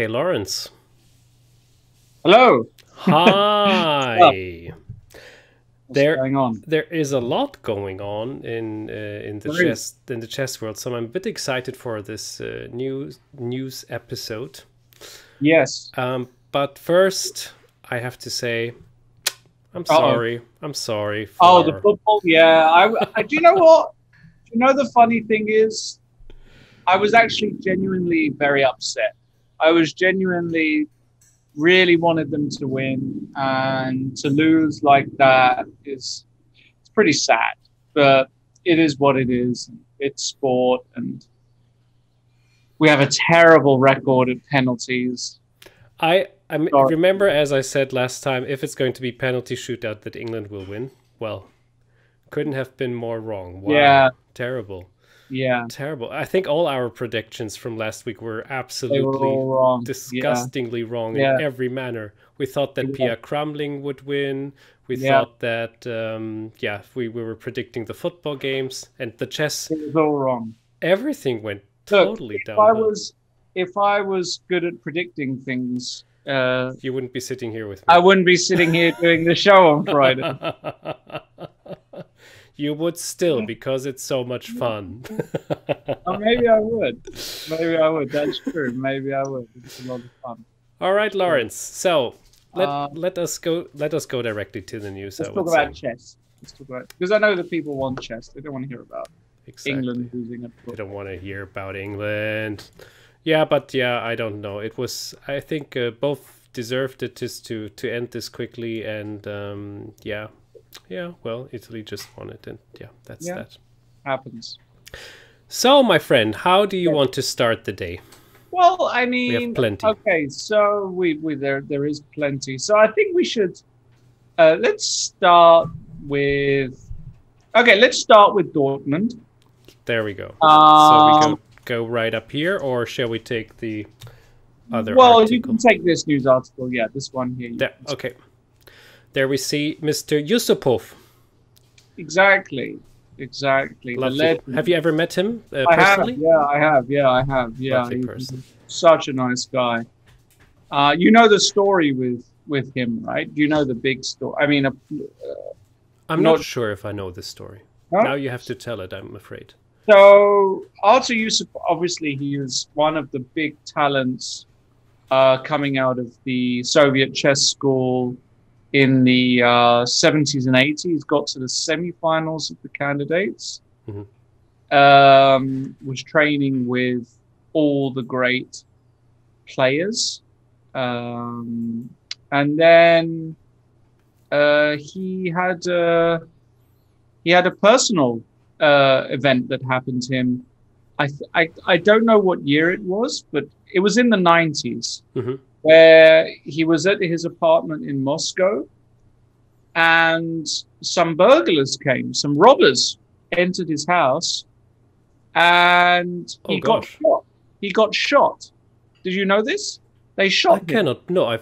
Hey, Lawrence. Hello. Hi. What's going on? There is a lot going on in the chess world, so I'm a bit excited for this news episode. Yes. But first, I have to say, I'm sorry. I'm sorry. The football. Yeah. Do you know what? Do you know the funny thing is, I was actually genuinely very upset. I was genuinely really wanted them to win, and to lose like that it's pretty sad. But it is what it is. It's sport, and we have a terrible record of penalties. I remember, as I said last time, if it's going to be penalty shootout, that England will win. Well, couldn't have been more wrong. Wow. Yeah. Terrible. Yeah. Terrible. I think all our predictions from last week were absolutely wrong. Disgustingly wrong in every manner. We thought that Pia Kramnik would win. We thought that, we were predicting the football games and the chess. It was all wrong. Everything went totally down. If I was good at predicting things, you wouldn't be sitting here with me. I wouldn't be sitting here doing the show on Friday. You would still, because it's so much fun. Maybe I would. That's true. Maybe I would. It's a lot of fun. All right, Lawrence. So let us go directly to the news. Let's talk about chess. Because I know that people want chess. They don't want to hear about England losing a. They don't want to hear about England. Yeah, but I don't know. It was. I think both deserved it just to end this quickly, and Yeah, well, Italy just won it, and that's that. Happens. So, my friend, how do you want to start the day? Well, I mean, we have plenty. Okay, so we there is plenty. So I think we should let's start with Dortmund. There we go. So we go right up here, or shall we take the other? Well, article? You can take this news article. Yeah, this one here. Okay. There we see Mr. Yusupov. Exactly. Have you ever met him personally? I have. Yeah, Lovely person. Such a nice guy. You know the story with him, right? You know the big story. I mean, I'm not sure if I know this story. Huh? Now you have to tell it, I'm afraid. So, Artur Yusupov, obviously, he is one of the big talents coming out of the Soviet chess school in the 70s and 80s, got to the semi-finals of the candidates, was training with all the great players. And then he had a personal event that happened to him. I don't know what year it was, but it was in the 90s. Where he was at his apartment in Moscow, and some burglars came, some robbers entered his house, and he got shot. He got shot. Did you know this? They shot him. I cannot know.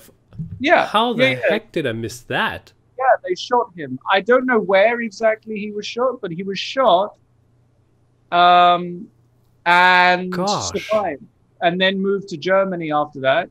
How the heck did I miss that? Yeah, they shot him. I don't know where exactly he was shot, but he was shot, and survived, and then moved to Germany after that.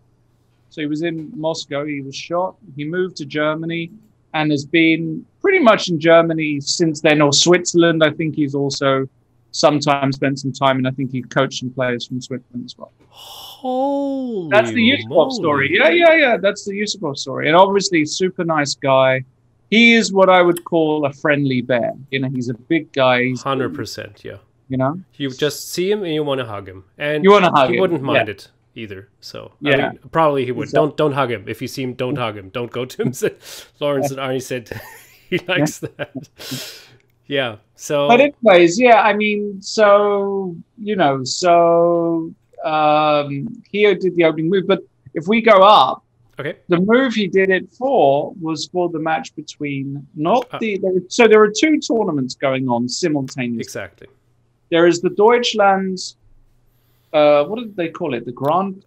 So he was in Moscow, he was shot, he moved to Germany, and has been pretty much in Germany since then, or Switzerland. I think he's also sometimes spent some time, and I think he coached some players from Switzerland as well. Holy That's the Yusupov story. Yeah. That's the Yusupov story. And obviously, super nice guy. He is what I would call a friendly bear. You know, he's a big guy. 100%, yeah. You know? You just see him and you want to hug him. And you want to hug him. He wouldn't mind it either. So I mean, probably he would. Exactly. Don't hug him. If you see him, don't hug him. Don't go to him. Lawrence and Arnie said he likes that. Yeah. So, but anyways, I mean, so he did the opening move. But if we go up, the move he did it for was for the match between So there are two tournaments going on simultaneously. Exactly. There is the Deutschland. What did they call it? The Grand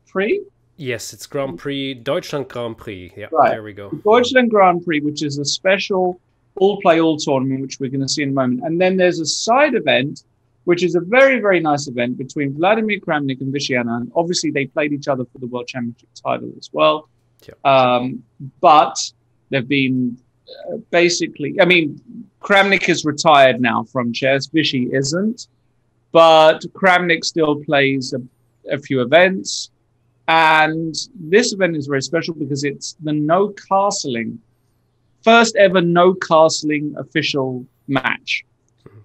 Prix? Yes, it's Grand Prix, Deutschland Grand Prix. Yeah, right. There we go. The Deutschland Grand Prix, which is a special all-play-all tournament, which we're going to see in a moment. And then there's a side event which is a very, very nice event between Vladimir Kramnik and Vichy Anand. Obviously, they played each other for the World Championship title as well. But they've been basically, I mean, Kramnik is retired now from chess. Vichy isn't. But Kramnik still plays a few events. And this event is very special because it's the no castling, first ever no castling official match.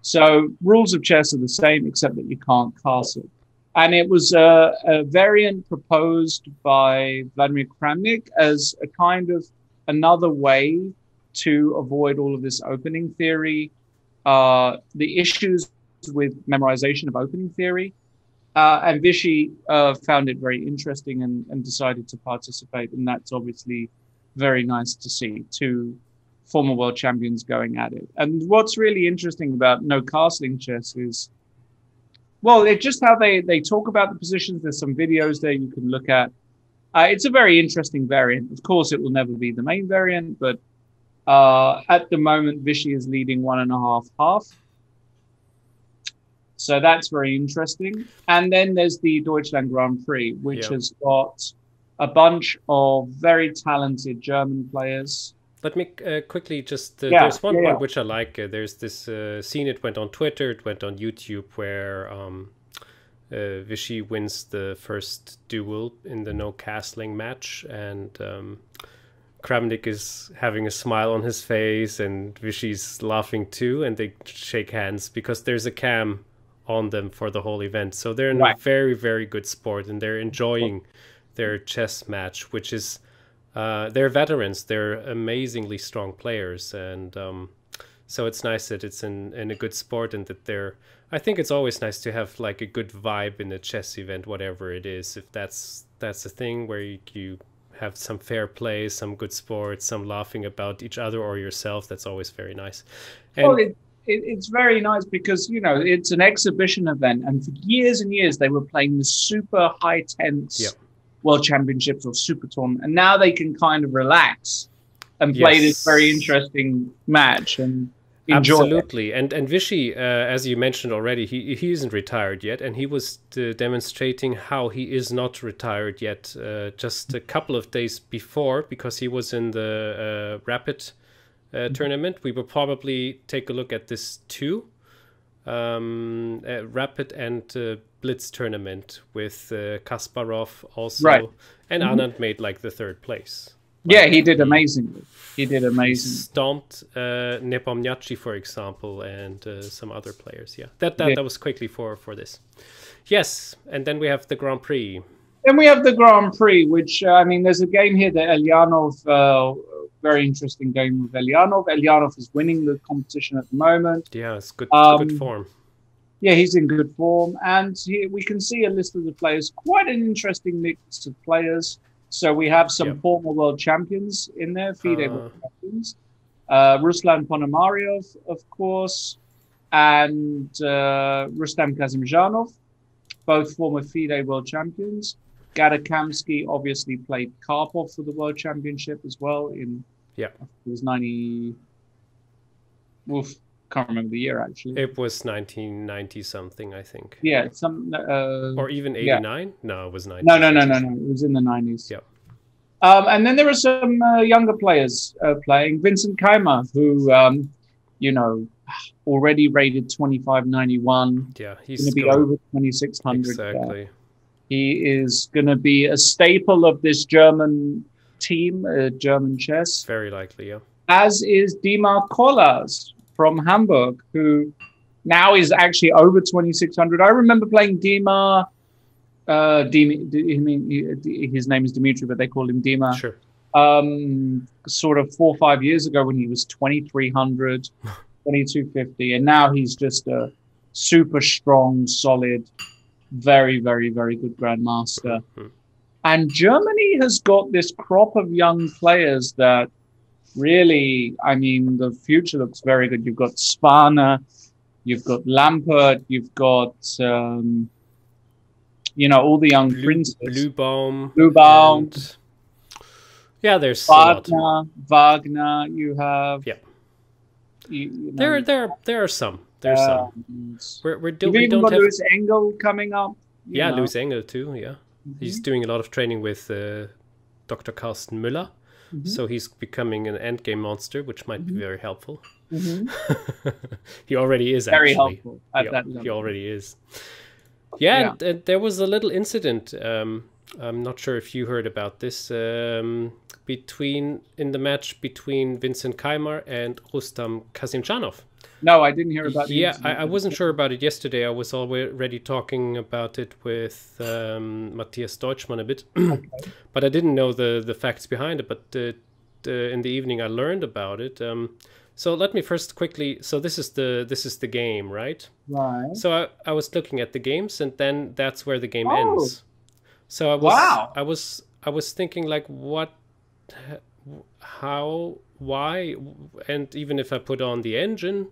So rules of chess are the same, except that you can't castle. And it was a variant proposed by Vladimir Kramnik as a kind of another way to avoid all of this opening theory, the issues with memorization of opening theory. And Vichy found it very interesting and decided to participate. And that's obviously very nice to see. Two former world champions going at it. And what's really interesting about no castling chess is, well, it's just how they talk about the positions. There's some videos there you can look at. It's a very interesting variant. Of course, it will never be the main variant, but at the moment, Vichy is leading 1.5-half. So that's very interesting. And then there's the Deutschland Grand Prix, which has got a bunch of very talented German players. Let me quickly just, there's one point which I like. There's this scene, it went on Twitter, it went on YouTube, where Vichy wins the first duel in the no castling match, and Kramnik is having a smile on his face, and Vichy's laughing too, and they shake hands because there's a cam on them for the whole event. So they're in a very, very good sport, and they're enjoying their chess match, which is, they're veterans, they're amazingly strong players, and so it's nice that it's in a good sport, and that they're, I think it's always nice to have like a good vibe in a chess event, whatever it is. If that's a thing where you have some fair play, some good sport, some laughing about each other or yourself, that's always very nice. And well, it's very nice because, you know, it's an exhibition event, and for years and years they were playing the super high tense world championships or super tournament, and now they can kind of relax and play this very interesting match and enjoy absolutely it. And Vichy, as you mentioned already, he isn't retired yet, and he was demonstrating how he is not retired yet just a couple of days before, because he was in the rapid tournament. We will probably take a look at this too. Rapid and Blitz tournament with Kasparov also, and Anand made like the third place. Yeah, he did amazingly. He stomped Nepomniachtchi, for example, and some other players. Yeah, that was quickly for this. Yes, and then we have the Grand Prix. Then we have the Grand Prix, which I mean, there's a game here that Eljanov. Very interesting game with Eljanov. Eljanov is winning the competition at the moment. Yeah, it's good form. Yeah, he's in good form. And we can see a list of the players. Quite an interesting mix of players. So we have some former world champions in there, FIDE world champions. Ruslan Ponomaryov, of course, and Rustam Kasimchanov, both former FIDE world champions. Gadakamsky obviously played Karpov for the World Championship as well in, it was 90, can't remember the year actually. It was 1990 something, I think. Yeah, or even 89? No, it was 90. No, it was in the 90s. Yeah. And then there are some younger players playing. Vincent Kaimar, who, you know, already rated 2591. Yeah, he's going to be over 2600. Exactly. He is going to be a staple of this German team, German chess. Very likely, yeah. As is Dimar Kolas from Hamburg, who now is actually over 2600. I remember playing Dimar. His name is Dimitri, but they call him Dimar. Sure. Sort of 4 or 5 years ago when he was 2300, 2250, and now he's just a super strong, solid, very, very, very good grandmaster. And Germany has got this crop of young players that really, I mean, the future looks very good. You've got Spana, you've got Lampert, you've got, you know, all the young princes. Bluebaum. Yeah, there's Wagner, you have. Yeah. You know. There are some. There's some. You've even got Lewis Engel coming up. Yeah, Lewis Engel too. Yeah, he's doing a lot of training with Dr. Carsten Müller, so he's becoming an endgame monster, which might be very helpful. He already is very actually helpful at that level. He already is. Yeah, and there was a little incident. I'm not sure if you heard about this. In the match between Vincent Kaimar and Rustam Kasimchanov. No, I didn't hear about it. Yeah, I wasn't sure about it yesterday. I was already talking about it with Matthias Deutschmann a bit, but I didn't know the facts behind it. But in the evening, I learned about it. So let me first quickly. So this is the game, right? Right. So I was looking at the games, and then that's where the game ends. So I was thinking, like, what, how, why, and even if I put on the engine,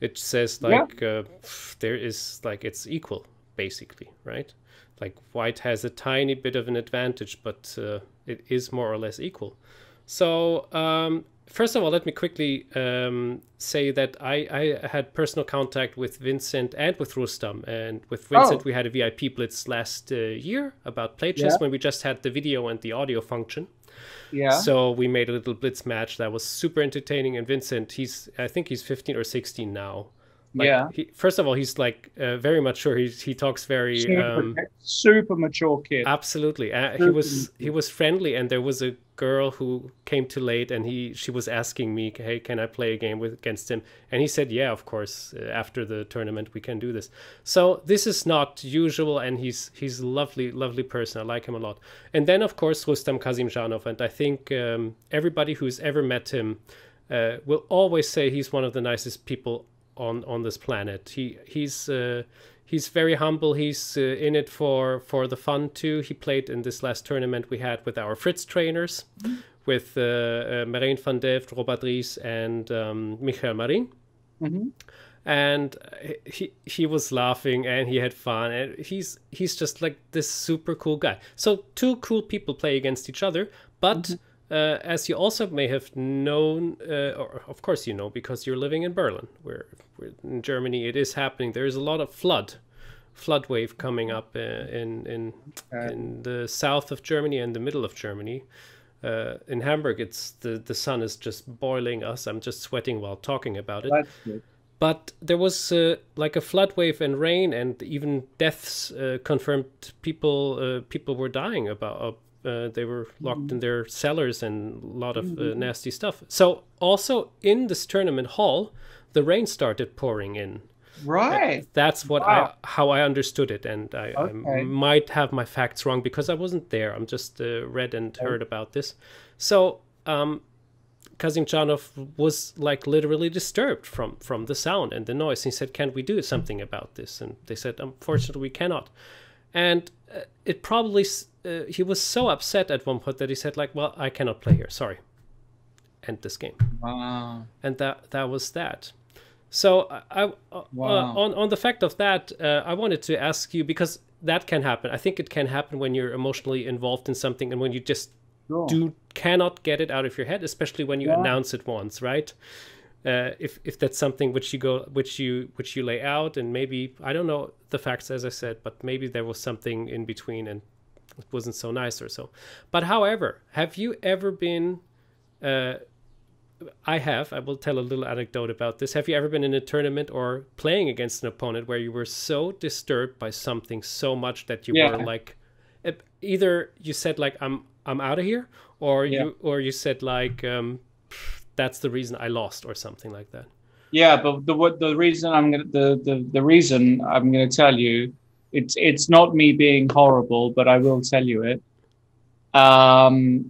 it says like there is, like, it's equal basically, right? Like white has a tiny bit of an advantage, but it is more or less equal. So first of all, let me quickly say that I had personal contact with Vincent and with Rustam. And with Vincent, we had a VIP blitz last year about play chess when we just had the video and the audio function. Yeah. So we made a little blitz match that was super entertaining. And Vincent, I think he's 15 or 16 now. Like, first of all, he's like very mature. He talks very super mature kid. Absolutely, he was friendly, and there was a girl who came too late, and she was asking me, "Hey, can I play a game against him?" And he said, "Yeah, of course. After the tournament, we can do this." So this is not usual, and he's a lovely person. I like him a lot. And then, of course, Rustam Kasimchanov, and I think everybody who's ever met him will always say he's one of the nicest people on this planet. He's very humble. He's in it for the fun too. He played in this last tournament we had with our Fritz trainers, with Marijn van Delft, Robert Ries, and Michael Marin. And he was laughing and he had fun, and he's just like this super cool guy. So two cool people play against each other, but as you also may have known, or of course you know because you're living in Berlin, where in Germany it is happening. There is a lot of flood wave coming up in the south of Germany and the middle of Germany. In Hamburg, it's the sun is just boiling us. I'm just sweating while talking about it. That's good. But there was like a flood wave and rain, and even deaths confirmed. People were dying about. They were locked in their cellars and a lot of nasty stuff. So also in this tournament hall, the rain started pouring in. Right. That's what how I understood it, and I might have my facts wrong because I wasn't there. I'm just read and heard about this. So Kasimchanov was like literally disturbed from the sound and the noise. He said, "Can we do something about this?" And they said, "Unfortunately, we cannot." And it probably he was so upset at one point that he said, like, "Well, I cannot play here. Sorry." End this game. Wow. And that was that. So on the fact of that, I wanted to ask you, because that can happen. I think it can happen when you're emotionally involved in something and when you just cannot get it out of your head, especially when you announce it once, right? If that's something which you lay out, and maybe I don't know the facts as I said, but maybe there was something in between and it wasn't so nice or so. But however, have you ever been? I will tell a little anecdote about this. Have you ever been in a tournament or playing against an opponent where you were so disturbed by something so much that you were like, either you said like I'm out of here, or you said like that's the reason I lost or something like that? Yeah, but the reason the reason I'm gonna tell you, it's not me being horrible, but I will tell you it.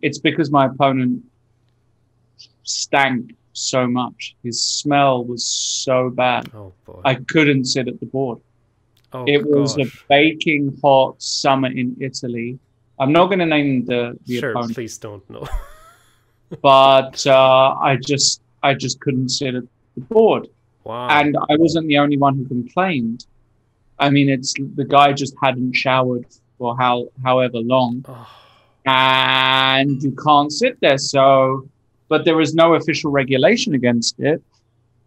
It's because my opponent stank so much. His smell was so bad. Oh boy. I couldn't sit at the board. It was a baking hot summer in Italy. I'm not going to name the opponent. Please don't know. But I just couldn't sit at the board. Wow. And I wasn't the only one who complained. I mean, it's the guy just hadn't showered for however long. And you can't sit there. So, but there was no official regulation against it.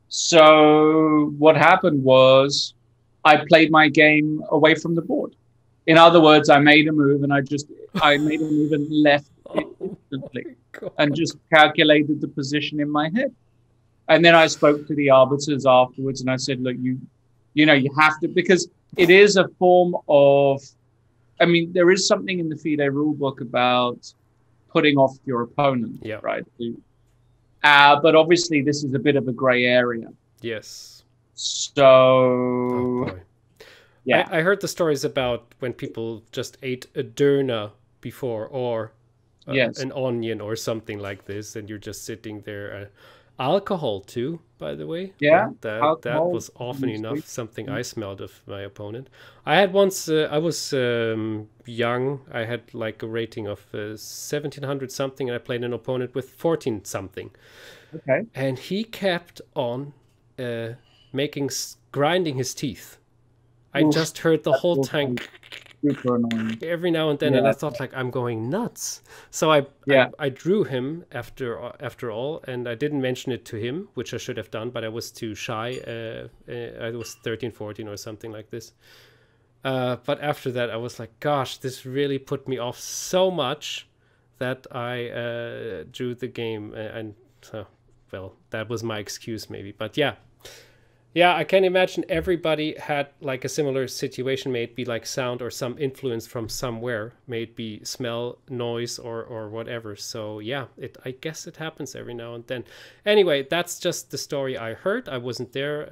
So what happened was I played my game away from the board. In other words, I made a move and I made a move and left it Oh instantly my and god. just calculated the position in my head. And then I spoke to the arbiters afterwards and I said, look, you know, you have to, because it is a form of, I mean, there is something in the FIDE rulebook about putting off your opponent, Yeah. right? But obviously, this is a bit of a gray area. Yes. Oh So, boy. yeah, I heard the stories about when people just ate a döner before, or yes, an onion or something like this, and you're just sitting there. Alcohol too, by the way. yeah, That alcohol, was often obviously. enough something I smelled of my opponent. I had once. I was young. I had like a rating of 1700 something, and I played an opponent with 14 something, Okay. and he kept on uh, grinding his teeth. I Oof, just heard the that's whole time also super annoying. every now and then, and I Yeah, thought like I'm going nuts. So I yeah, I drew him after all, and I didn't mention it to him, which I should have done, but I was too shy. I was 13, 14 or something like this. But after that, I was like, gosh, this really put me off so much that I drew the game, and well, that was my excuse maybe. But yeah, yeah, I can imagine everybody had like a similar situation. May it be like sound or some influence from somewhere. May it be smell, noise, or whatever. So yeah, I guess it happens every now and then. Anyway, that's just the story I heard. I wasn't there.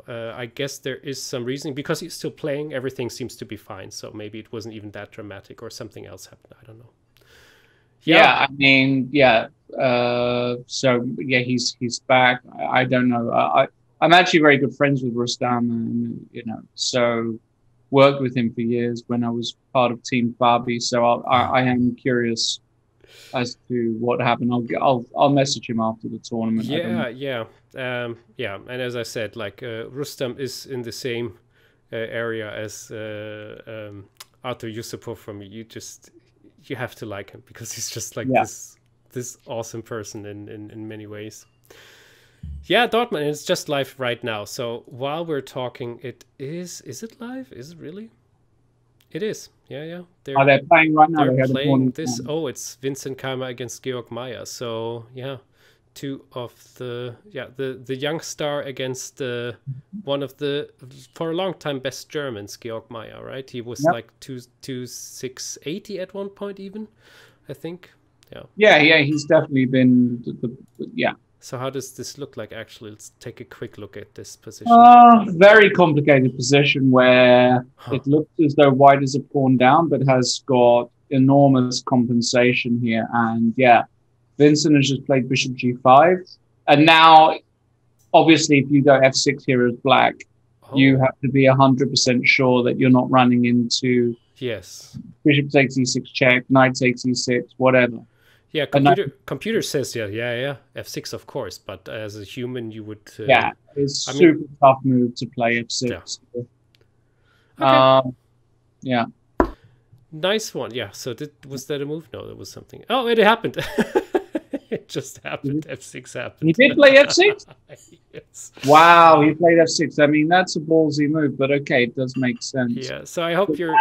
I guess there is some reasoning because he's still playing. Everything seems to be fine. So maybe it wasn't even that dramatic, or something else happened. I don't know. Yeah. yeah. I mean, yeah. So yeah, he's back. I don't know. I'm actually very good friends with Rustam, and you know, so worked with him for years when I was part of Team Fabi. So I am curious as to what happened. I'll message him after the tournament. I don't know. Yeah, yeah, yeah. And as I said, like Rustam is in the same area as Arthur Yusupov for me. You have to like him because he's just like Yeah. this awesome person in many ways. Yeah, Dortmund. It's just live right now. So while we're talking, it is. Is it live? Is it really? It is. Yeah, yeah. Are they playing right now? They're They had a playing morning. this. Oh, it's Vincent Kaimar against Georg Maya. So yeah, two of the young star against one of the for a long time best Germans, Georg Maya. Right? He was Yep. like 2680 at one point, even I think. Yeah. Yeah, yeah. He's definitely been yeah. So how does this look like actually? Let's take a quick look at this position. Very complicated position where Huh. it looks as though white is a pawn down, but has got enormous compensation here. And yeah, Vincent has just played bishop g5. And now, obviously, if you go f6 here as black, you Oh, have to be 100% sure that you're not running into yes. bishop takes e6 check, knight takes e6, whatever. Yeah, And that, computer says yeah, f6 of course, but as a human you would yeah, it's I mean, super tough move to play yeah. f6. Okay. Yeah. Nice one. Yeah. So was that a move? No, that was something. Oh, it happened. It just happened. F6 He happened. did play f6? Yes. Wow, he played f6. I mean, that's a ballsy move, but okay, it does make sense. Yeah. So I hope But you're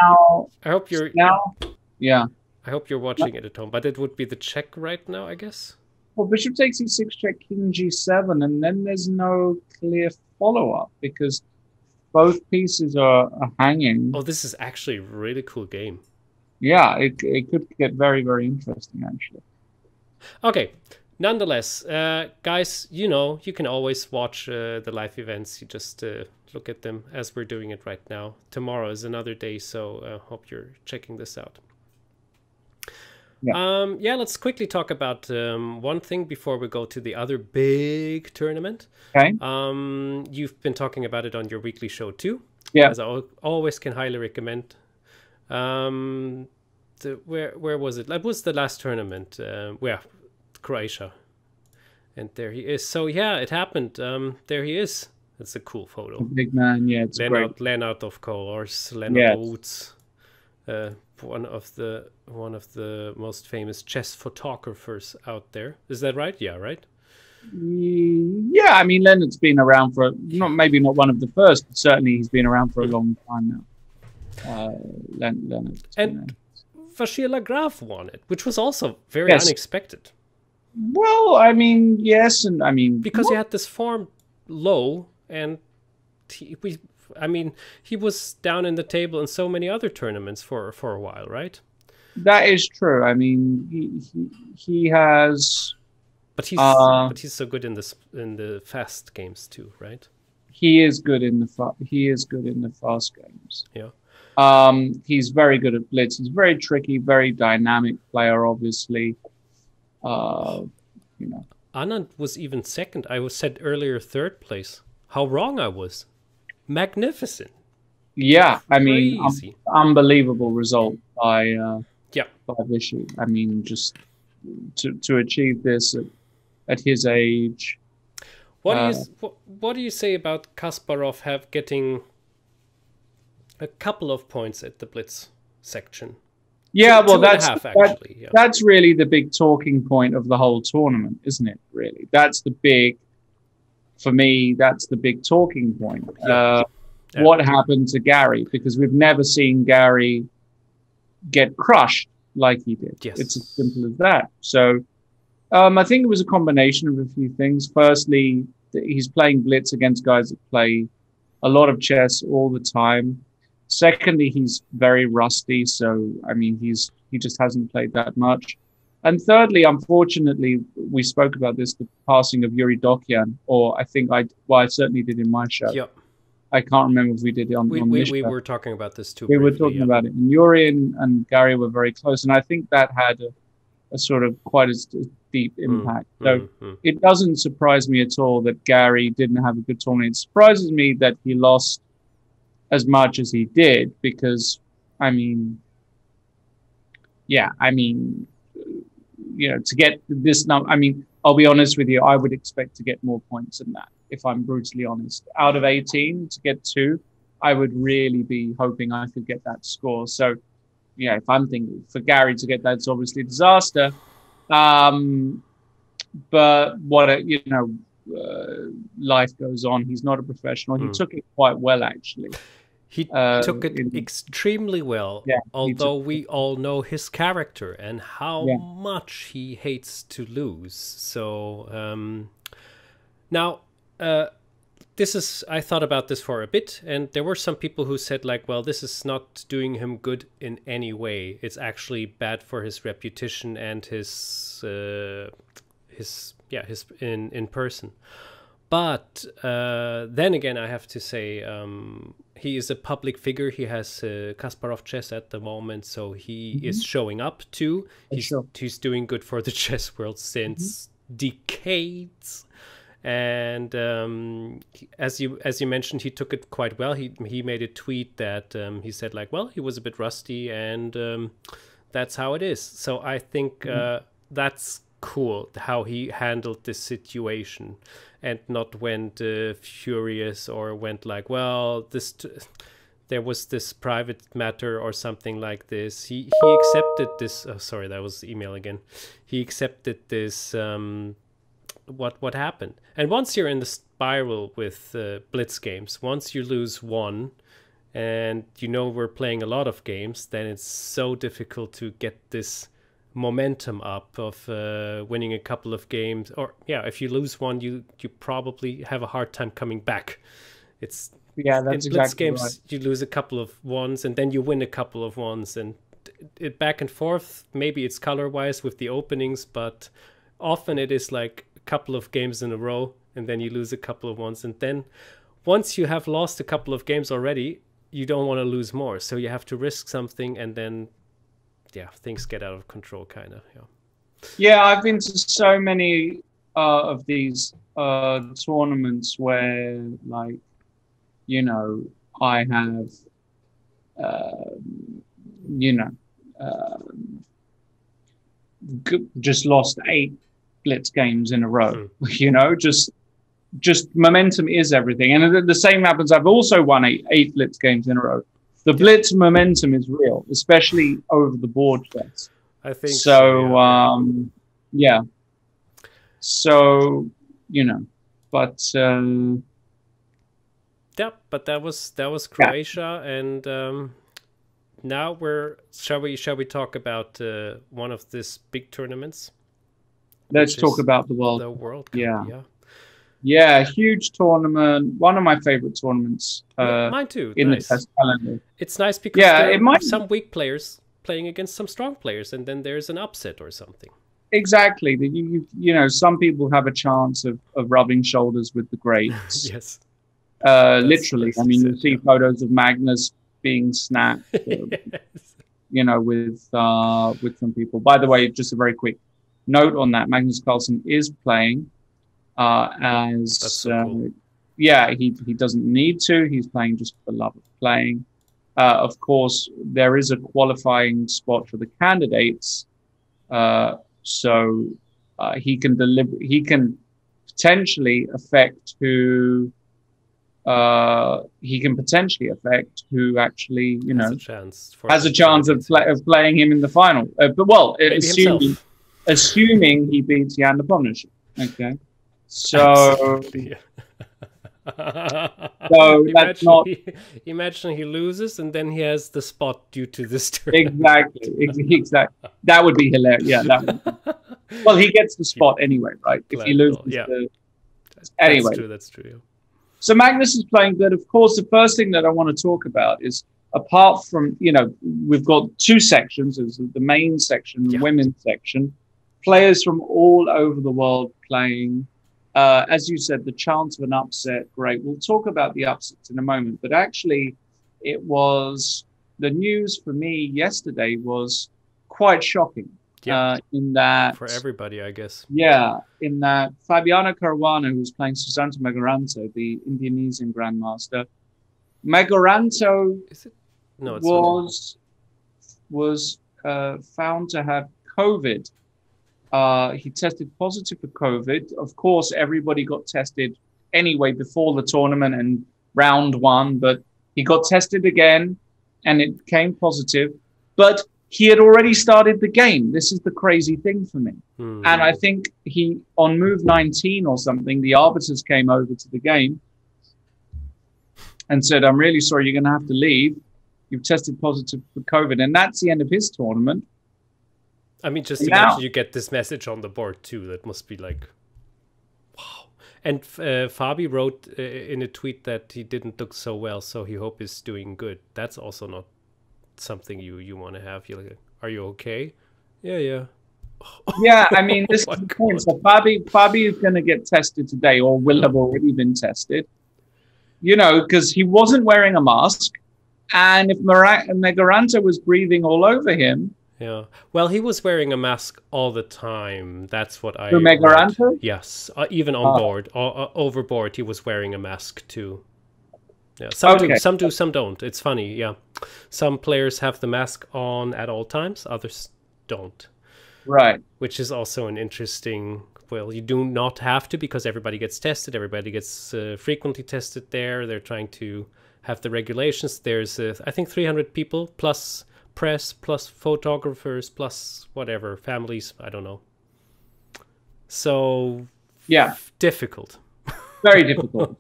now, yeah. I hope you're watching it at home. But it would be the check right now, I guess. Well, bishop takes e6 check, king g7, and then there's no clear follow-up because both pieces are hanging. Oh, this is actually a really cool game. Yeah, it could get very, very interesting, actually. Okay. Nonetheless, guys, you know, you can always watch the live events. You just look at them as we're doing it right now. Tomorrow is another day, so hope you're checking this out. Yeah, let's quickly talk about one thing before we go to the other big tournament. Okay. You've been talking about it on your weekly show too. Yeah. As I always can highly recommend. Where was it? That was the last tournament. Croatia. And there he is. So yeah, it happened. There he is. That's a cool photo. A big man, yeah, it's great. Lennart, of course. Lennart Yes. Oates. One of the most famous chess photographers out there. Is that right? Yeah, right. Yeah, I mean, Leonard's been around for maybe not one of the first, but certainly he's been around for a long time now. Leonard. And Vashir Lagrave won it, which was also very unexpected. Well, I mean, yes, and I mean because he had this form low, and he was down in the table in so many other tournaments for a while, right? That is true. I mean, he has. But he's so good in the fast games too, right? He is good in the fast games. Yeah. He's very good at blitz. He's very tricky, very dynamic player, obviously. Anand was even second. I was said earlier third place. How wrong I was. Magnificent. Yeah, I mean, unbelievable result by Vishy. I mean, just to achieve this at his age. What do you say about Kasparov getting a couple of points at the blitz section? Yeah, well, that's really the big talking point of the whole tournament, isn't it? Really, for me, that's the big talking point. Yeah. What happened to Gary? Because we've never seen Gary get crushed like he did. Yes. It's as simple as that. So I think it was a combination of a few things. Firstly, he's playing blitz against guys that play a lot of chess all the time. Secondly, he's very rusty. So, I mean, he just hasn't played that much. And thirdly, unfortunately, we spoke about this, the passing of Yuri Dokyan, or I think I certainly did in my show. Yep. I can't remember if we did it on this show. We were talking about this too. We were talking about it. And Yuri and Gary were very close. And I think that had a sort of quite a deep impact. It doesn't surprise me at all that Gary didn't have a good tournament. It surprises me that he lost as much as he did, because, I mean, to get this number, I mean, I'll be honest with you, I would expect to get more points than that, if I'm brutally honest. Out of 18 to get 2, I would really be hoping I could get that score. So, yeah, if I'm thinking for Gary to get that, it's obviously a disaster. But life goes on. He's not a professional. He took it quite well, actually. He took it extremely well, although we all know his character and how much he hates to lose. So now, I thought about this for a bit, and there were some people who said, like, well, this is not doing him good in any way. It's actually bad for his reputation and his in person. But then again, I have to say, he is a public figure. He has Kasparov chess at the moment, so he is showing up too. He's doing good for the chess world since decades. And as you mentioned, he took it quite well. He made a tweet that he said, like, well, he was a bit rusty, and that's how it is. So I think that's cool how he handled this situation, and not went furious or went like, well, there was this private matter or something like this. He accepted this. Oh, sorry, that was the email again. He accepted this. What happened? And once you're in the spiral with blitz games, once you lose one, and we're playing a lot of games, then it's so difficult to get this momentum up of winning a couple of games. Or if you lose one, you probably have a hard time coming back. That's in blitz exactly games, right. You lose a couple of ones, and then you win a couple of ones, and it back and forth. Maybe it's color wise with the openings, but often it is like a couple of games in a row, and then you lose a couple of ones, and then once you have lost a couple of games already, you don't want to lose more, so you have to risk something, and then things get out of control, kind of. I've been to so many of these tournaments where, like, I have just lost 8 blitz games in a row. Just momentum is everything, and the same happens. I've also won 8 blitz games in a row. The blitz momentum is real, especially over the board chess. I think so. So you know, but Yeah, but that was yeah, Croatia, and now shall we talk about one of these big tournaments, let's which talk is about the World the Cup. World Cup? Yeah, Yeah, yeah, huge tournament. One of my favorite tournaments yeah, mine too. in the Nice. test calendar. It's nice because Yeah, there it are might some weak players playing against some strong players, and then there's an upset or something. exactly. You know, some people have a chance of rubbing shoulders with the greats. Yes, that's Literally, I nicely mean, you said. see Yeah. photos of Magnus being snapped, Yes. you know, with some people. By the way, just a very quick note on that: Magnus Carlsen is playing That's as so cool. yeah, he doesn't need to. He's playing just for the love of playing. Of course, there is a qualifying spot for the candidates, uh, so he can deliver. He can potentially affect who he can potentially affect who actually, you Has a know, chance for has the a chance of, champions. Yeah. of playing him in the final. But well, Maybe himself. assuming he beats Jan Nepomniachtchi. Okay, so Absolutely. that's not Imagine he loses and then he has the spot due to this tournament. exactly. That would be hilarious. Yeah, that would. Well, he gets the spot anyway, right? If he Glad it all. loses Yeah, the that's anyway. true. That's true. Yeah. So Magnus is playing good. Of course, the first thing that I want to talk about is, apart from, you know, we've got two sections. There's the main section, the Yeah. women's section. Players from all over the world playing. As you said, the chance of an upset, great. We'll talk about the upsets in a moment. But actually, it was the news for me yesterday was quite shocking. Yeah. In that, For everybody, I guess. yeah, in that Fabiana Caruana, who's playing Susanto Megaranto, the Indonesian grandmaster, Megaranto Is it? No, it's not. was found to have COVID. He tested positive for COVID. Of course, everybody got tested anyway before the tournament and round one, but he got tested again and it came positive. But he had already started the game. This is the crazy thing for me. Hmm. And I think he, on move 19 or something, the arbiters came over to the game and said, I'm really sorry, you're going to have to leave. You've tested positive for COVID. And that's the end of his tournament. I mean, just And imagine now, you get this message on the board too. That must be like, wow. And Fabi wrote in a tweet that he didn't look so well, so he hope he's doing good. That's also not something you want to have. You're like, are you okay? Yeah, yeah. yeah, I mean, this Oh is my the point. God. So Fabi is going to get tested today, or will have already been tested, you know, because he wasn't wearing a mask. And if Megaranto was breathing all over him, Yeah. Well, he was wearing a mask all the time. That's what I for read. Megaranto, Yes. Even on board, overboard, he was wearing a mask too. Yeah. Some do, okay, some don't. It's funny. Yeah. Some players have the mask on at all times. Others don't. right. Which is also an interesting. Well, you do not have to because everybody gets tested. Everybody gets frequently tested there. They're trying to have the regulations. There's, I think, 300 people plus press, plus photographers, plus whatever, families. I don't know. So, Yeah, difficult. very difficult.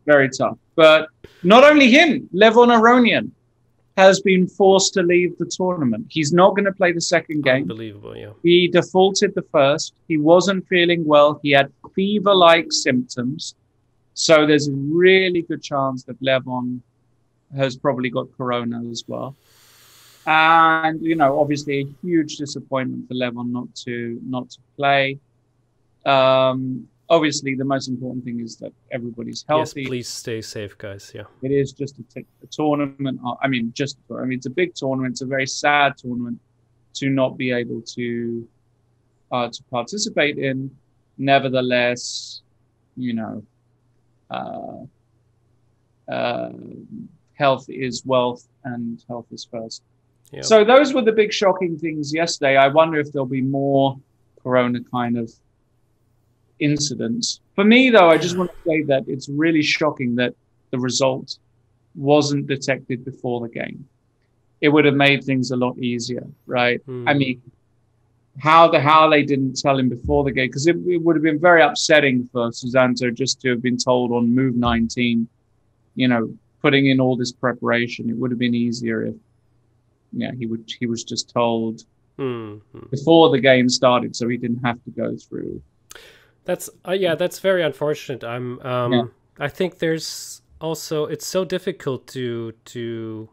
Very tough. But not only him, Levon Aronian has been forced to leave the tournament. He's not going to play the second game. Unbelievable, yeah. He defaulted the first. He wasn't feeling well. He had fever-like symptoms. So there's a really good chance that Levon has probably got corona as well. And, you know, obviously a huge disappointment for Levon not to play. Obviously, the most important thing is that everybody's healthy. Yes, please stay safe, guys. Yeah. It is just a tournament. I mean, it's a big tournament. It's a very sad tournament to not be able to participate in. Nevertheless, you know, health is wealth, and health is first. Yeah. So those were the big shocking things yesterday. I wonder if there'll be more corona kind of incidents. For me, though, I just want to say that it's really shocking that the result wasn't detected before the game. It would have made things a lot easier, right? I mean, how they didn't tell him before the game, because it would have been very upsetting for Susanto just to have been told on move 19, putting in all this preparation. It would have been easier if he was just told before the game started, so he didn't have to go through. That's that's very unfortunate. I think there's also, it's so difficult to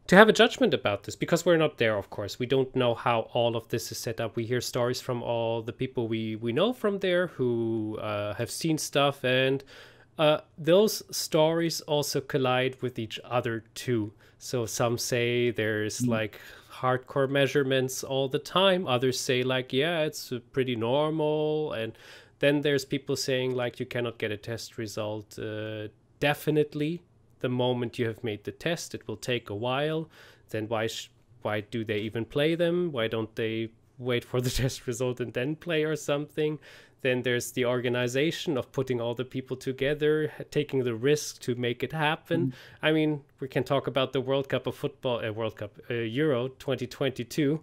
have a judgment about this because we're not there, of course. We don't know how all of this is set up. We hear stories from all the people we know from there who have seen stuff, and those stories also collide with each other too. So some say there's like hardcore measurements all the time. Others say like, yeah, it's pretty normal. And then there's people saying like, you cannot get a test result definitely the moment you have made the test. It will take a while. Then why do they even play them? Why don't they wait for the test result and then play or something? Then there's the organization of putting all the people together, taking the risk to make it happen. I mean, we can talk about the World Cup of football, Euro 2022,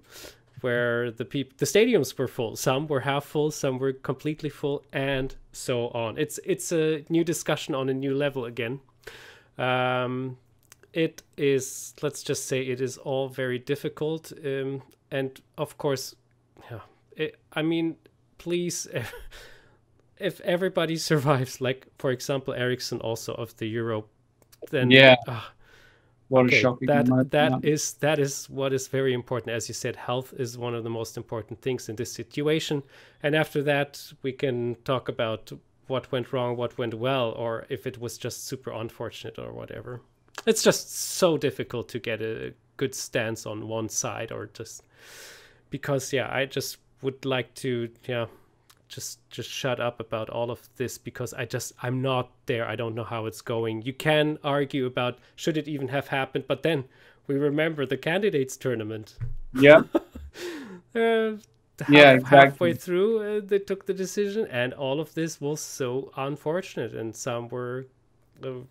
where the stadiums were full. Some were half full, some were completely full, and so on. It's a new discussion on a new level again. It is, let's just say, it is all very difficult, and of course, I mean, please, if everybody survives, like for example Ericsson also of the Euro, then what a shocking moment. That is what is very important. As you said, health is one of the most important things in this situation, and after that we can talk about what went wrong, what went well, or if it was just super unfortunate or whatever. It's just so difficult to get a good stance on one side, or just because I just would like to just shut up about all of this, because I'm not there. I don't know how it's going. You can argue about should it even have happened, but then we remember the candidates tournament. Exactly. Halfway through they took the decision, and all of this was so unfortunate, and some were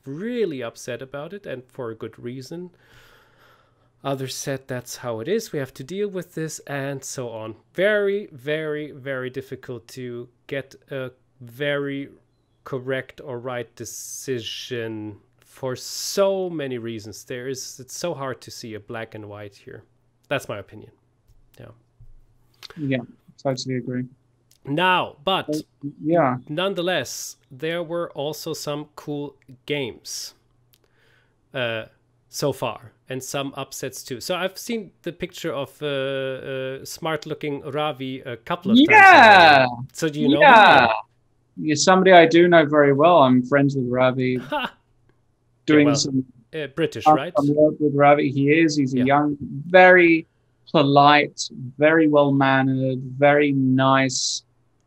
really upset about it, and for a good reason. Others said that's how it is, we have to deal with this, and so on. Very, very, very difficult to get a very correct or right decision for so many reasons. It's so hard to see a black and white here. That's my opinion. Yeah, totally agree. Now, but nonetheless, there were also some cool games so far, and some upsets too. So I've seen the picture of smart-looking Ravi a couple of times. So do you know him? Yeah, somebody I do know very well. I'm friends with Ravi. Doing some British, right? Some work with Ravi. He's a young, very polite, very well-mannered, very nice,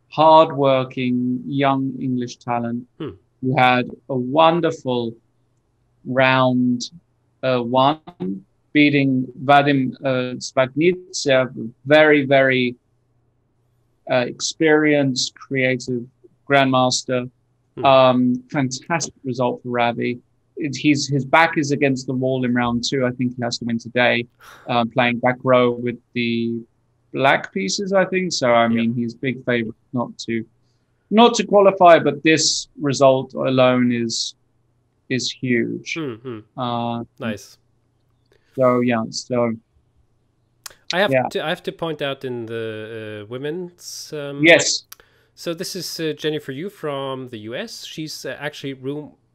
hard-working young English talent who had a wonderful round one, beating Vadim Spagnitsev, very, very experienced, creative grandmaster. Fantastic result for Ravi. His back is against the wall in round 2. I think he has to win today, playing back row with the black pieces, I think. So I mean, he's big favorite not to qualify, but this result alone is huge. Nice. So I have to point out in the women's. Yes. So this is Jennifer Yu from the US. She's actually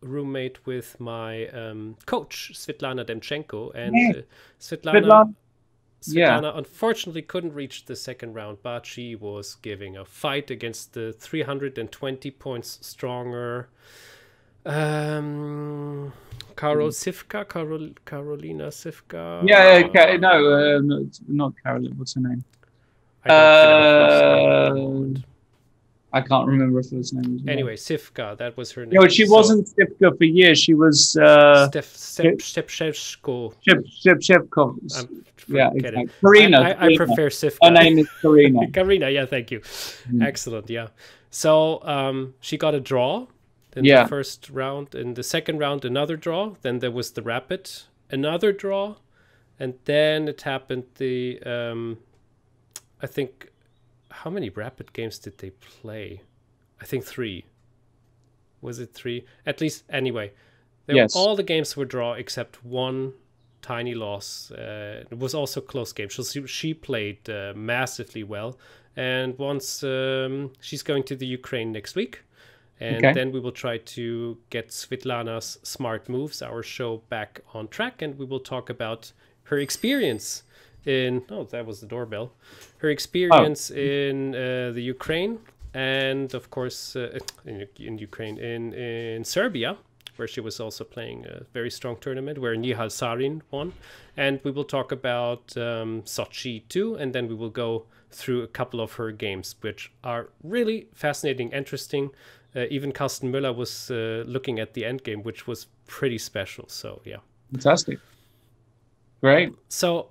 roommate with my coach Svetlana Demchenko, and Svetlana unfortunately couldn't reach the second round, but she was giving a fight against the 320 points stronger Carolina Sivka. Not Carolina. What's her name? I can't remember her first name. Anyway, Sivka, that was her name. No, she wasn't Sivka for years. She was Shevchenko. Shevchenko. Yeah, exactly. Karina. I prefer Sivka. Her name is Karina. Karina, yeah, thank you. Excellent, yeah. So she got a draw in the first round. In the second round, another draw. Then there was the rapid, another draw. And then it happened I think, how many rapid games did they play? I think 3. Was it 3? At least, anyway. Yes. All the games were draw except one tiny loss. It was also a close game. So she played massively well. And once she's going to the Ukraine next week. And then we will try to get Svetlana's smart moves, our show, back on track. And we will talk about her experience in... Oh, that was the doorbell. Her experience in the Ukraine. And, of course, in Ukraine, in Serbia, where she was also playing a very strong tournament, where Nihal Sarin won. And we will talk about Sochi too, and then we will go through a couple of her games, which are really fascinating, interesting. Even Carsten Müller was looking at the end game, which was pretty special. So, yeah. Fantastic. Great. So,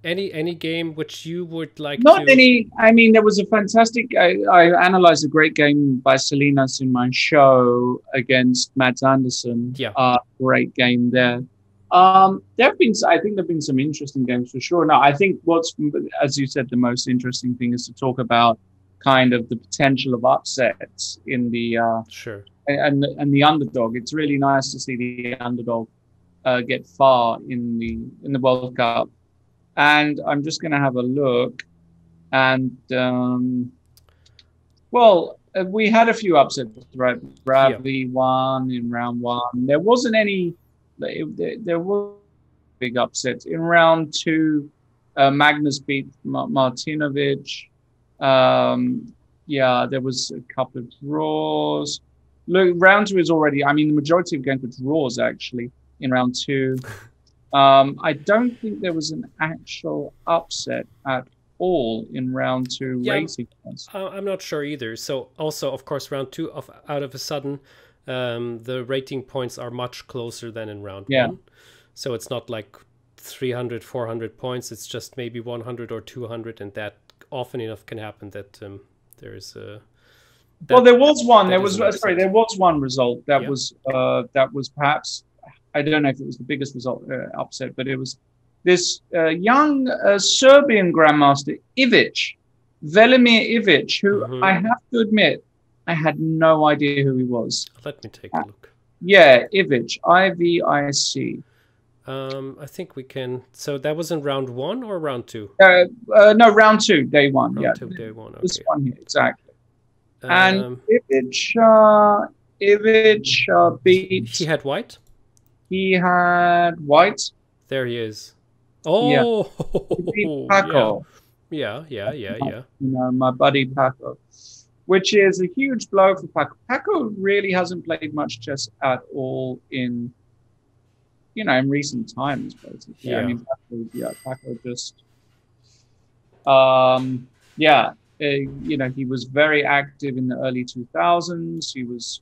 any game which you would like Not to... any. I mean, there was a fantastic... I analysed a great game by Salinas in my show against Mads Andersen. Yeah. Great game there. There have been, I think there have been some interesting games for sure. Now, I think what's, as you said, the most interesting thing is to talk about kind of the potential of upsets in the sure, and the underdog. It's really nice to see the underdog get far in the World Cup. And I'm just going to have a look. And we had a few upsets, right? Bradley won in round 1. There wasn't any. There were big upsets in round 2. Magnus beat Martinovic. There was a couple of draws. Look, round 2 is already... I mean, the majority of games were draws, actually, in round 2. I don't think there was an actual upset at all in round 2 racing. I'm not sure either. So, also, of course, round 2, out of a sudden, the rating points are much closer than in round 1. So, it's not like 300, 400 points. It's just maybe 100 or 200, and that often enough can happen that there is a... there was one. There was one result that was perhaps... I don't know if it was the biggest result upset, but it was this young Serbian grandmaster, Velimir Ivic, who I have to admit, I had no idea who he was. Let me take a look. Yeah, Ivic, Ivic. I think we can... So that was in round 1 or round 2? No, round 2, day 1. Round 2, day 1, okay. This one here, exactly. And Ivic beat... He had white? He had white. There he is. Oh, Paco. Yeah. You know, my buddy Paco, which is a huge blow for Paco. Paco really hasn't played much chess at all in recent times, basically. Yeah. I mean, Paco just, he was very active in the early 2000s. He was,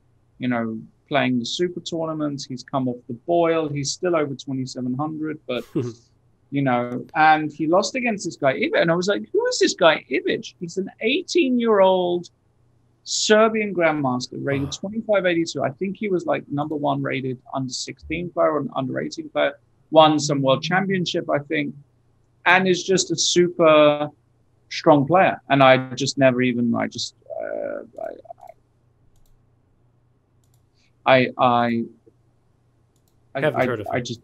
playing the super tournaments. He's come off the boil. He's still over 2,700, but and he lost against this guy Ivic. And I was like, who is this guy Ivic? He's an 18-year-old Serbian grandmaster rated 2582. I think he was like number 1 rated under 16 player or under 18 player. Won some world championship, I think, and is just a super strong player. And I just never even. I just didn't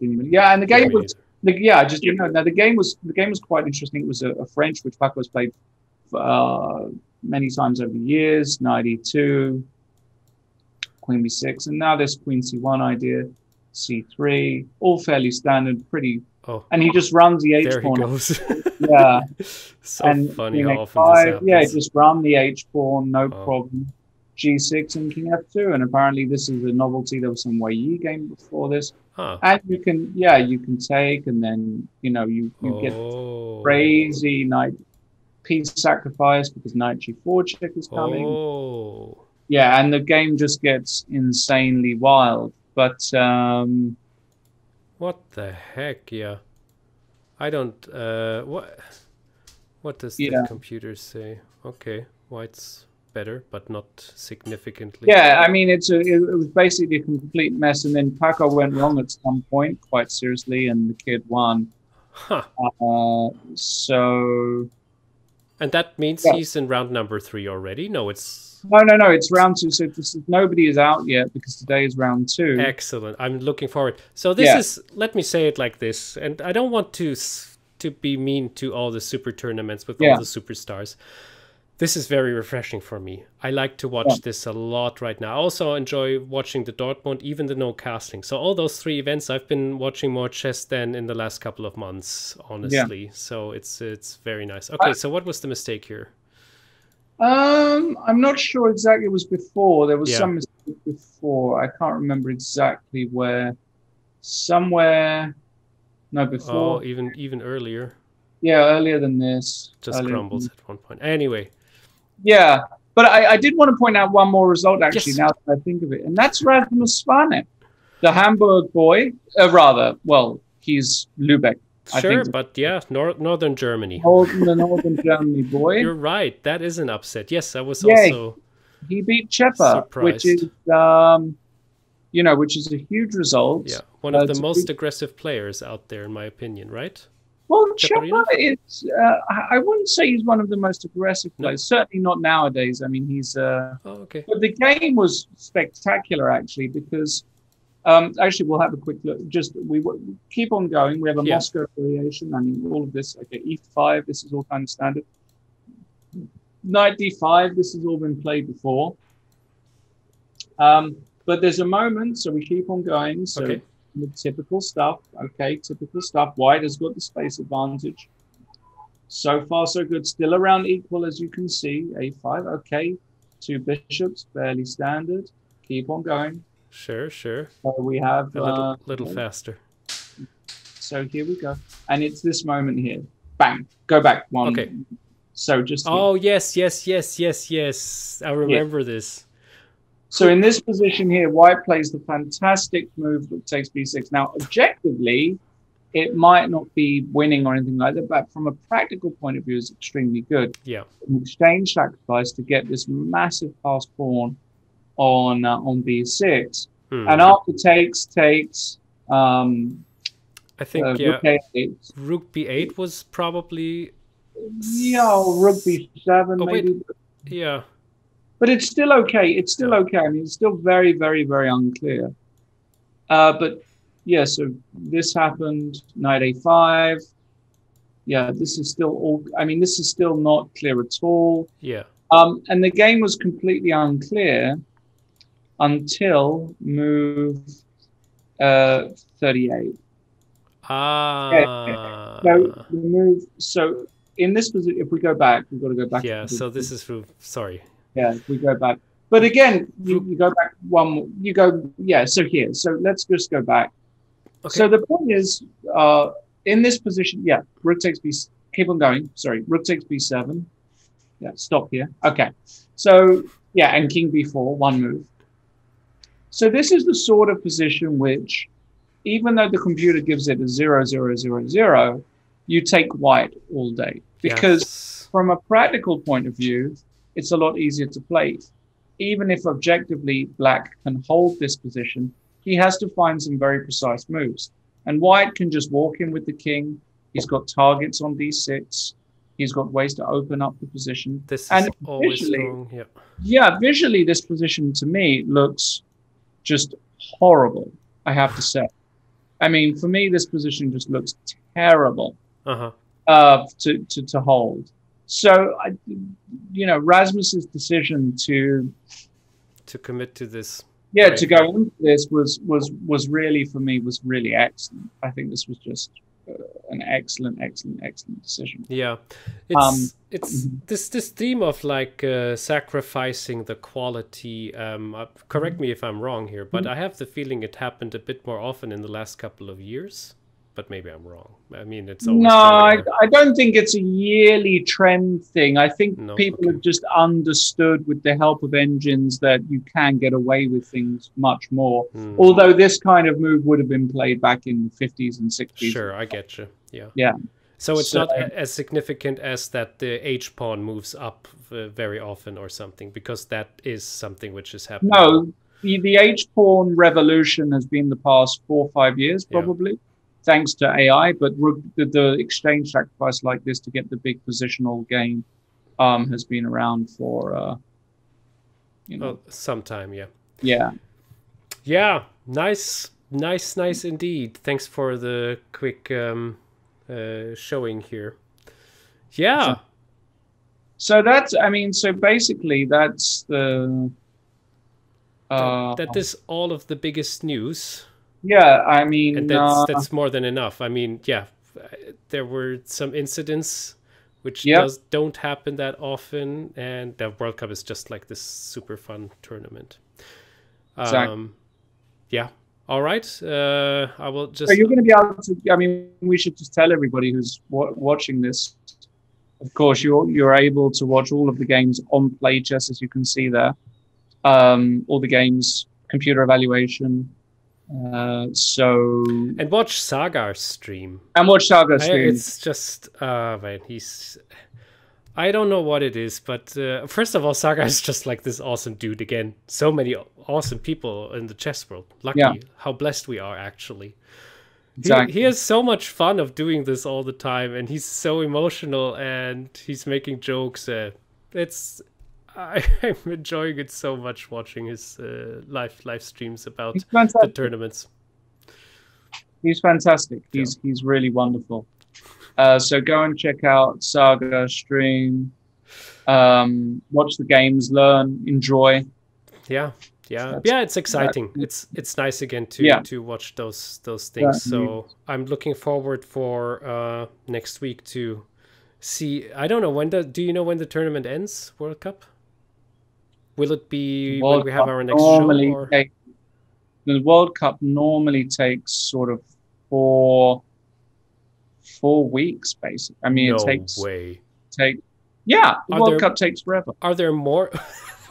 even. Yeah, and the game was. I just didn't know. Now the game was quite interesting. It was a French which Paco has played many times over the years. 92, Queen B6, and now this Queen C1 idea, C3, all fairly standard, pretty. Oh, and he just runs the H pawn. There he goes. Yeah, and funny how often this happens. Yeah, just run the H pawn, no problem. G6 and King F2, and apparently this is a novelty. There was some Wei Yi game before this, and you can take, and then you get crazy knight piece sacrifice because knight G4 check is coming. Yeah, and the game just gets insanely wild. But what the heck? Yeah, I don't. What does the computer say? Okay, white's better, but not significantly. Yeah, I mean, it was basically a complete mess, and then Paco went wrong at some point, quite seriously, and the kid won. Huh. So And that means yeah. he's in round number 3 already? No, it's No. It's round two. So nobody is out yet because today is round two. excellent. I'm looking forward. So this Yeah, is, let me say it like this, and I don't want to be mean to all the super tournaments with all yeah, the superstars. This is very refreshing for me. I like to yeah, watch this a lot right now. I also enjoy watching the Dortmund, even the no casting. So all those 3 events, I've been watching more chess than in the last couple of months, yeah. honestly. So it's very nice. Okay, so what was the mistake here? I'm not sure exactly. It was before. There was Yeah. some mistake before. I can't remember exactly where. Somewhere. No, Oh, before. even earlier. Yeah, earlier than this. Just crumbles at one point. Anyway, Yeah, but I did want to point out one more result actually. yes, Now that I think of it, and that's Rasmus Svanek, the Hamburg boy. Rather, well, he's Lübeck, I sure, think, but yeah, northern Germany. the Northern Germany boy. You're right. That is an upset. Yes, I was Yeah, also he beat Chepa, which surprised. is which is a huge result. Yeah, one of the To most aggressive players out there, in my opinion, right? Well, Chepa Chaparinov? is. I wouldn't say he's one of the most aggressive No? players. Certainly not nowadays. I mean, he's. Oh, okay. But the game was spectacular actually because actually we'll have a quick look. Just we keep on going. We have a Yeah. Moscow variation. I mean, all of this. Okay, E5. This is all kind of standard. Knight D5. This has all been played before. But there's a moment, so we keep on going. So. Okay. The typical stuff. Okay, typical stuff. White has got the space advantage. So far, so good. Still around equal, as you can see. A5. Okay, 2 bishops, fairly standard. Keep on going. Sure. So we have A little faster. So here we go, and it's this moment here. Bang. Go back one. Okay. So just. Oh, yes. I remember this. So in this position here, White plays the fantastic move that takes b6. Now, objectively, it might not be winning or anything like that, but from a practical point of view, it's extremely good. Yeah. An exchange sacrifice to get this massive passed pawn on b6, and after takes. I think Rook a8. Rook b8 was probably. Yeah, Rook b7 maybe. Wait. Yeah. But it's still okay. It's still okay. I mean, it's still very, very, very unclear. But yeah, so this happened. Knight a5. Yeah, this is still all. I mean, this is still not clear at all. Yeah. And the game was completely unclear until move 38. Ah. So the move. So in this position, if we go back, we've got to go back. Yeah. So this is through. Sorry. Yeah, we go back. But again, you go back one. You go. Yeah. So here. So let's just go back. Okay. So the point is, in this position, yeah, Rook takes b. Keep on going. Sorry, Rook takes b7. Yeah, stop here. Okay. So yeah, and King b4, one move. So this is the sort of position which, even though the computer gives it a 0, 0, 0, 0, you take White all day because from a practical point of view, it's a lot easier to play. Even if objectively Black can hold this position, he has to find some very precise moves. And White can just walk in with the king. He's got targets on d6. He's got ways to open up the position. This is always strong. Yeah. Yeah, visually, this position to me looks just horrible, I have to say. I mean, for me, this position just looks terrible to hold. So, Rasmus's decision to commit to this, to go into this was really, for me, was really excellent. I think this was just an excellent decision. Yeah, it's this theme of like sacrificing the quality. Correct me if I'm wrong here, but I have the feeling it happened a bit more often in the last couple of years. But maybe I'm wrong. I mean, it's always I don't think it's a yearly trend thing. I think people have just understood with the help of engines that you can get away with things much more. Although this kind of move would have been played back in the 50s and 60s. Sure, I get you. Yeah. Yeah. So it's not as significant as that the H pawn moves up very often or something, because that is something which is happening. No, the H pawn revolution has been the past 4 or 5 years, probably. thanks to AI, but the exchange sacrifice like this to get the big positional gain has been around for some time. Yeah. Yeah. Yeah. Nice indeed. Thanks for the quick showing here. Yeah. So that's, I mean, so basically that's the that is all of the biggest news. Yeah, I mean, and that's more than enough. I mean, yeah, there were some incidents which don't happen that often, and the World Cup is just like this super fun tournament. Exactly. Yeah. All right. I will just. So you're going to be able to. I mean, we should just tell everybody who's watching this. Of course, you're able to watch all of the games on Play Chess, as you can see there. All the games, computer evaluation. And watch Sagar's stream. It's just man, I don't know what it is, but first of all, Sagar is just like this awesome dude again. So many awesome people in the chess world. Lucky how blessed we are, actually. Exactly. He has so much fun of doing this all the time, and he's so emotional, and he's making jokes. I'm enjoying it so much watching his live streams about the tournaments. He's fantastic. He's really wonderful. So go and check out Saga stream. Watch the games, learn, enjoy. Yeah. It's exciting. It's nice again to watch those things. Yeah. So I'm looking forward for next week to see. I don't know do you know when the tournament ends? World Cup. Will it be when we have our next show? Or? The World Cup normally takes sort of 4 weeks, basically. I mean, the World Cup takes forever. Are there more?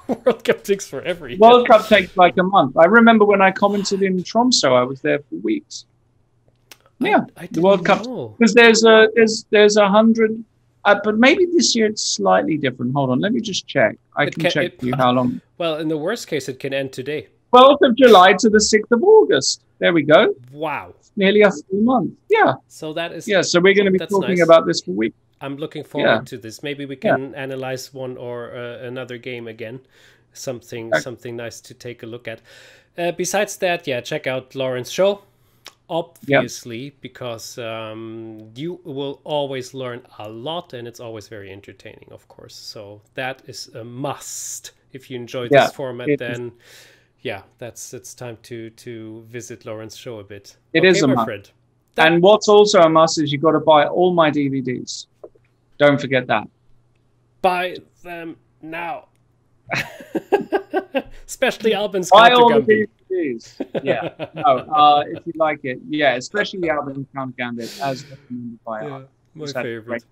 World Cup takes forever. World Cup takes like a month. I remember when I commented in Tromsø, I was there for weeks. Yeah, the World Cup, because there's 100. But maybe this year it's slightly different. Hold on, let me just check. I can check for you how long. Well, in the worst case, it can end today. 12th of July to the 6th of August. There we go. Wow. It's nearly a full month. Yeah. So that is. Yeah, so we're going to be talking about this for weeks. I'm looking forward to this. Maybe we can analyze one or another game again. Something nice to take a look at. Besides that, check out Lauren's show. Obviously, because you will always learn a lot, and it's always very entertaining, of course. So that is a must. If you enjoy this format, then it's time to visit Lauren's show a bit. It is a must. Friend. And what's also a must is you've got to buy all my DVDs. Don't forget that. Buy them now. Especially Albin's Counter Gambit. If you like it, especially the Albin Counter Gambit, as recommended by my favorite.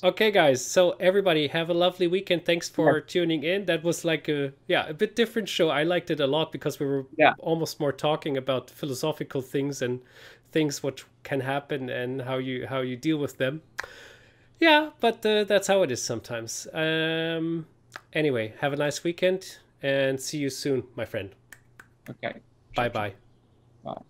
Okay, guys, so everybody have a lovely weekend. Thanks for tuning in. That was like a bit different show. I liked it a lot because we were almost more talking about philosophical things and things which can happen and how you deal with them. Yeah, but that's how it is sometimes. Anyway, have a nice weekend and see you soon, my friend. Okay. Bye-bye. Bye.